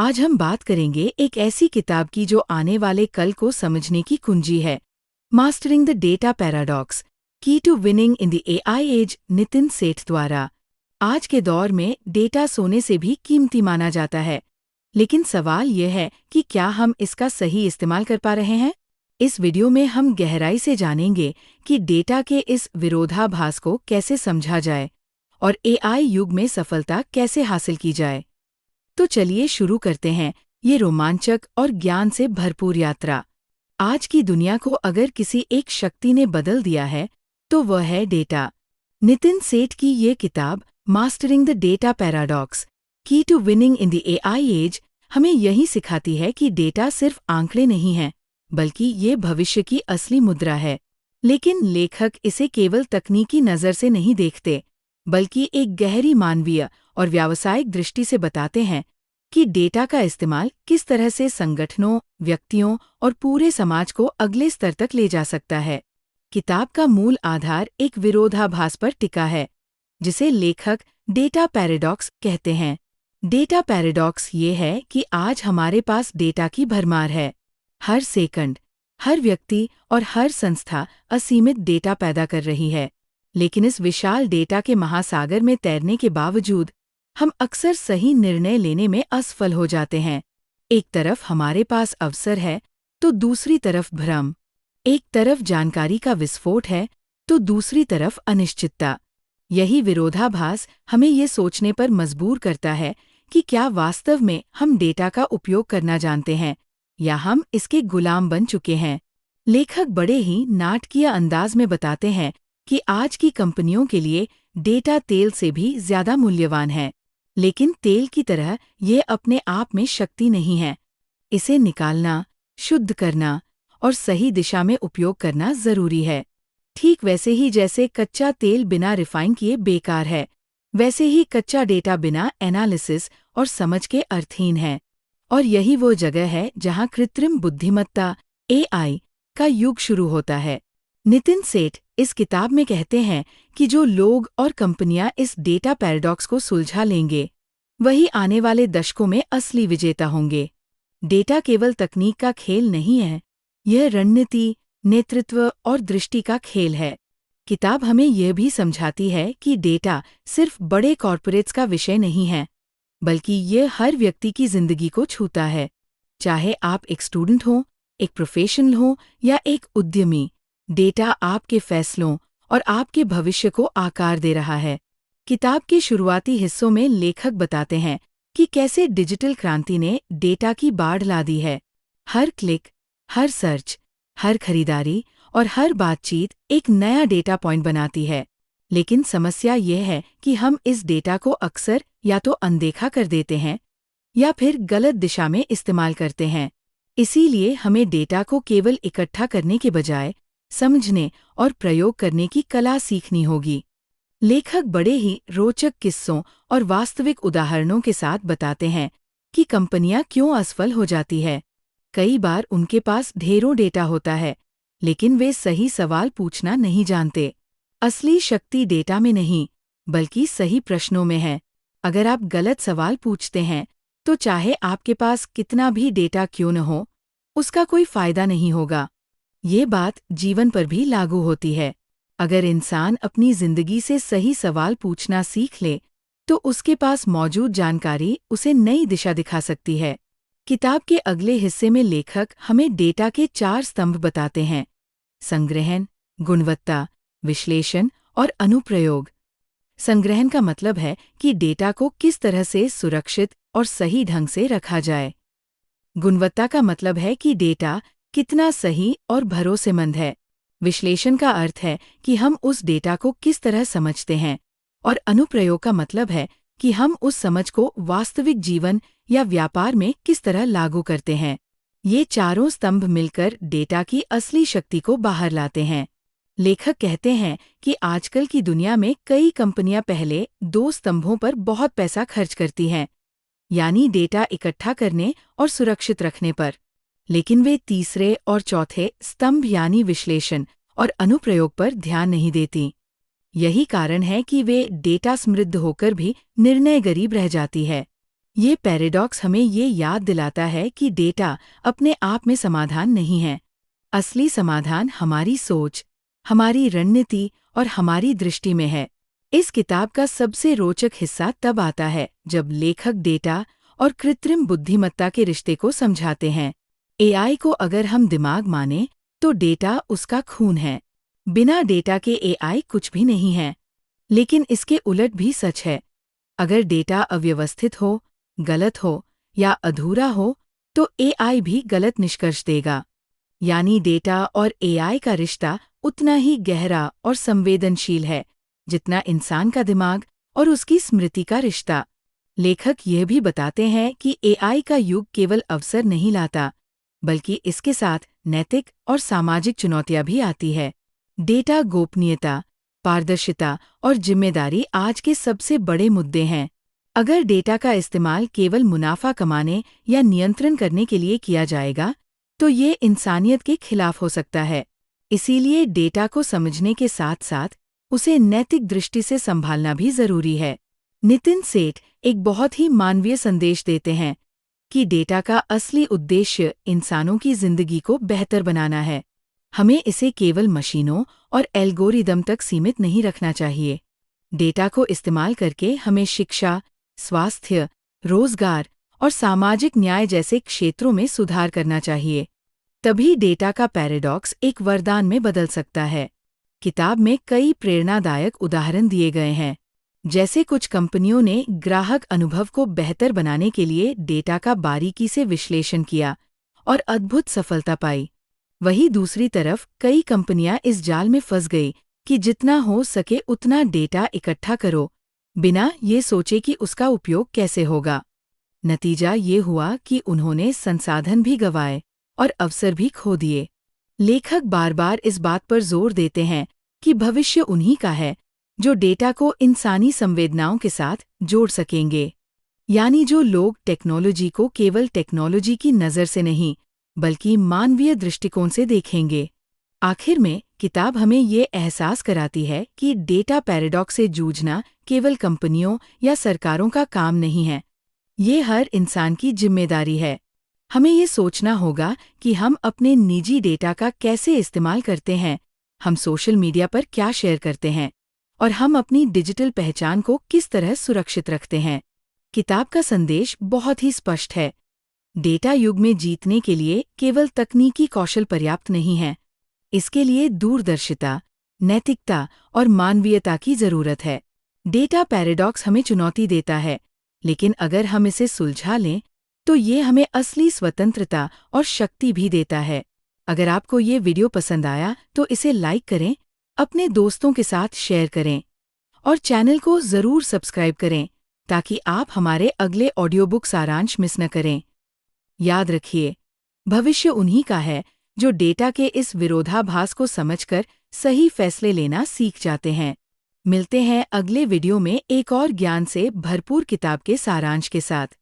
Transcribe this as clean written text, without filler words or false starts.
आज हम बात करेंगे एक ऐसी किताब की जो आने वाले कल को समझने की कुंजी है। Mastering the data paradox, key to winning in the AI age, Nitin Seth द्वारा। आज के दौर में डेटा सोने से भी कीमती माना जाता है, लेकिन सवाल यह है कि क्या हम इसका सही इस्तेमाल कर पा रहे हैं? इस वीडियो में हम गहराई से जानेंगे कि डेटा के इस विरोधाभास को कैसे समझा जाए और एआई युग में सफलता कैसे हासिल की जाए। तो चलिए शुरू करते हैं ये रोमांचक और ज्ञान से भरपूर यात्रा। आज की दुनिया को अगर किसी एक शक्ति ने बदल दिया है तो वह है डेटा। नितिन सेठ की ये किताब mastering the data paradox, key to winning in the AI age हमें यही सिखाती है कि डेटा सिर्फ आंकड़े नहीं हैं, बल्कि ये भविष्य की असली मुद्रा है। लेकिन लेखक इसे केवल तकनीकी नज़र से नहीं देखते, बल्कि एक गहरी मानवीय और व्यावसायिक दृष्टि से बताते हैं कि डेटा का इस्तेमाल किस तरह से संगठनों, व्यक्तियों और पूरे समाज को अगले स्तर तक ले जा सकता है। किताब का मूल आधार एक विरोधाभास पर टिका है, जिसे लेखक डेटा पैराडॉक्स कहते हैं। डेटा पैराडॉक्स ये है कि आज हमारे पास डेटा की भरमार है। हर सेकंड, हर व्यक्ति और हर संस्था असीमित डेटा पैदा कर रही है, लेकिन इस विशाल डेटा के महासागर में तैरने के बावजूद हम अक्सर सही निर्णय लेने में असफल हो जाते हैं। एक तरफ हमारे पास अवसर है तो दूसरी तरफ भ्रम, एक तरफ जानकारी का विस्फोट है तो दूसरी तरफ अनिश्चितता। यही विरोधाभास हमें ये सोचने पर मजबूर करता है कि क्या वास्तव में हम डेटा का उपयोग करना जानते हैं या हम इसके गुलाम बन चुके हैं। लेखक बड़े ही नाटकीय अंदाज में बताते हैं कि आज की कंपनियों के लिए डेटा तेल से भी ज्यादा मूल्यवान है, लेकिन तेल की तरह ये अपने आप में शक्ति नहीं है। इसे निकालना, शुद्ध करना और सही दिशा में उपयोग करना जरूरी है। ठीक वैसे ही जैसे कच्चा तेल बिना रिफाइन किए बेकार है, वैसे ही कच्चा डेटा बिना एनालिसिस और समझ के अर्थहीन है। और यही वो जगह है जहां कृत्रिम बुद्धिमत्ता एआई का युग शुरू होता है। नितिन सेठ इस किताब में कहते हैं कि जो लोग और कंपनियां इस डेटा पैराडॉक्स को सुलझा लेंगे, वही आने वाले दशकों में असली विजेता होंगे। डेटा केवल तकनीक का खेल नहीं है, यह रणनीति, नेतृत्व और दृष्टि का खेल है। किताब हमें यह भी समझाती है कि डेटा सिर्फ बड़े कॉरपोरेट्स का विषय नहीं है, बल्कि यह हर व्यक्ति की जिंदगी को छूता है। चाहे आप एक स्टूडेंट हो, एक प्रोफेशनल हो या एक उद्यमी, डेटा आपके फैसलों और आपके भविष्य को आकार दे रहा है। किताब के शुरुआती हिस्सों में लेखक बताते हैं कि कैसे डिजिटल क्रांति ने डेटा की बाढ़ ला दी है। हर क्लिक, हर सर्च, हर खरीदारी और हर बातचीत एक नया डेटा पॉइंट बनाती है। लेकिन समस्या यह है कि हम इस डेटा को अक्सर या तो अनदेखा कर देते हैं या फिर गलत दिशा में इस्तेमाल करते हैं। इसीलिए हमें डेटा को केवल इकट्ठा करने के बजाय समझने और प्रयोग करने की कला सीखनी होगी। लेखक बड़े ही रोचक किस्सों और वास्तविक उदाहरणों के साथ बताते हैं कि कंपनियां क्यों असफल हो जाती है। कई बार उनके पास ढेरों डेटा होता है, लेकिन वे सही सवाल पूछना नहीं जानते। असली शक्ति डेटा में नहीं, बल्कि सही प्रश्नों में है। अगर आप गलत सवाल पूछते हैं, तो चाहे आपके पास कितना भी डेटा क्यों न हो, उसका कोई फायदा नहीं होगा। ये बात जीवन पर भी लागू होती है। अगर इंसान अपनी जिंदगी से सही सवाल पूछना सीख ले, तो उसके पास मौजूद जानकारी उसे नई दिशा दिखा सकती है। किताब के अगले हिस्से में लेखक हमें डेटा के 4 स्तंभ बताते हैं: संग्रहण, गुणवत्ता, विश्लेषण और अनुप्रयोग। संग्रहण का मतलब है कि डेटा को किस तरह से सुरक्षित और सही ढंग से रखा जाए। गुणवत्ता का मतलब है कि डेटा कितना सही और भरोसेमंद है। विश्लेषण का अर्थ है कि हम उस डेटा को किस तरह समझते हैं, और अनुप्रयोग का मतलब है कि हम उस समझ को वास्तविक जीवन या व्यापार में किस तरह लागू करते हैं। ये चारों स्तंभ मिलकर डेटा की असली शक्ति को बाहर लाते हैं। लेखक कहते हैं कि आजकल की दुनिया में कई कंपनियां पहले 2 स्तंभों पर बहुत पैसा खर्च करती हैं, यानी डेटा इकट्ठा करने और सुरक्षित रखने पर, लेकिन वे तीसरे और चौथे स्तंभ यानी विश्लेषण और अनुप्रयोग पर ध्यान नहीं देती। यही कारण है कि वे डेटा समृद्ध होकर भी निर्णय गरीब रह जाती है। ये पैराडॉक्स हमें ये याद दिलाता है कि डेटा अपने आप में समाधान नहीं है। असली समाधान हमारी सोच, हमारी रणनीति और हमारी दृष्टि में है। इस किताब का सबसे रोचक हिस्सा तब आता है जब लेखक डेटा और कृत्रिम बुद्धिमत्ता के रिश्ते को समझाते हैं। एआई को अगर हम दिमाग माने तो डेटा उसका खून है। बिना डेटा के एआई कुछ भी नहीं है। लेकिन इसके उलट भी सच है। अगर डेटा अव्यवस्थित हो, गलत हो या अधूरा हो तो एआई भी गलत निष्कर्ष देगा। यानी डेटा और एआई का रिश्ता उतना ही गहरा और संवेदनशील है जितना इंसान का दिमाग और उसकी स्मृति का रिश्ता। लेखक यह भी बताते हैं कि एआई का युग केवल अवसर नहीं लाता, बल्कि इसके साथ नैतिक और सामाजिक चुनौतियां भी आती है। डेटा गोपनीयता, पारदर्शिता और जिम्मेदारी आज के सबसे बड़े मुद्दे हैं। अगर डेटा का इस्तेमाल केवल मुनाफा कमाने या नियंत्रण करने के लिए किया जाएगा, तो ये इंसानियत के खिलाफ हो सकता है। इसीलिए डेटा को समझने के साथ साथ उसे नैतिक दृष्टि से संभालना भी जरूरी है। नितिन सेठ एक बहुत ही मानवीय संदेश देते हैं कि डेटा का असली उद्देश्य इंसानों की जिंदगी को बेहतर बनाना है। हमें इसे केवल मशीनों और एल्गोरिदम तक सीमित नहीं रखना चाहिए। डेटा को इस्तेमाल करके हमें शिक्षा, स्वास्थ्य, रोजगार और सामाजिक न्याय जैसे क्षेत्रों में सुधार करना चाहिए। तभी डेटा का पैराडॉक्स एक वरदान में बदल सकता है। किताब में कई प्रेरणादायक उदाहरण दिए गए हैं, जैसे कुछ कंपनियों ने ग्राहक अनुभव को बेहतर बनाने के लिए डेटा का बारीकी से विश्लेषण किया और अद्भुत सफलता पाई। वहीं दूसरी तरफ कई कंपनियां इस जाल में फंस गई कि जितना हो सके उतना डेटा इकट्ठा करो, बिना ये सोचे कि उसका उपयोग कैसे होगा। नतीजा ये हुआ कि उन्होंने संसाधन भी गंवाए और अवसर भी खो दिए। लेखक बार बार इस बात पर जोर देते हैं कि भविष्य उन्हीं का है जो डेटा को इंसानी संवेदनाओं के साथ जोड़ सकेंगे। यानी जो लोग टेक्नोलॉजी को केवल टेक्नोलॉजी की नज़र से नहीं, बल्कि मानवीय दृष्टिकोण से देखेंगे। आखिर में किताब हमें ये एहसास कराती है कि डेटा पैराडॉक्स से जूझना केवल कंपनियों या सरकारों का काम नहीं है। ये हर इंसान की जिम्मेदारी है। हमें ये सोचना होगा कि हम अपने निजी डेटा का कैसे इस्तेमाल करते हैं, हम सोशल मीडिया पर क्या शेयर करते हैं और हम अपनी डिजिटल पहचान को किस तरह सुरक्षित रखते हैं। किताब का संदेश बहुत ही स्पष्ट है। डेटा युग में जीतने के लिए केवल तकनीकी कौशल पर्याप्त नहीं है। इसके लिए दूरदर्शिता, नैतिकता और मानवीयता की जरूरत है। डेटा पैराडॉक्स हमें चुनौती देता है, लेकिन अगर हम इसे सुलझा लें तो ये हमें असली स्वतंत्रता और शक्ति भी देता है। अगर आपको ये वीडियो पसंद आया तो इसे लाइक करें, अपने दोस्तों के साथ शेयर करें और चैनल को ज़रूर सब्सक्राइब करें ताकि आप हमारे अगले ऑडियो बुक सारांश मिस न करें। याद रखिए, भविष्य उन्हीं का है जो डेटा के इस विरोधाभास को समझकर सही फैसले लेना सीख जाते हैं। मिलते हैं अगले वीडियो में एक और ज्ञान से भरपूर किताब के सारांश के साथ।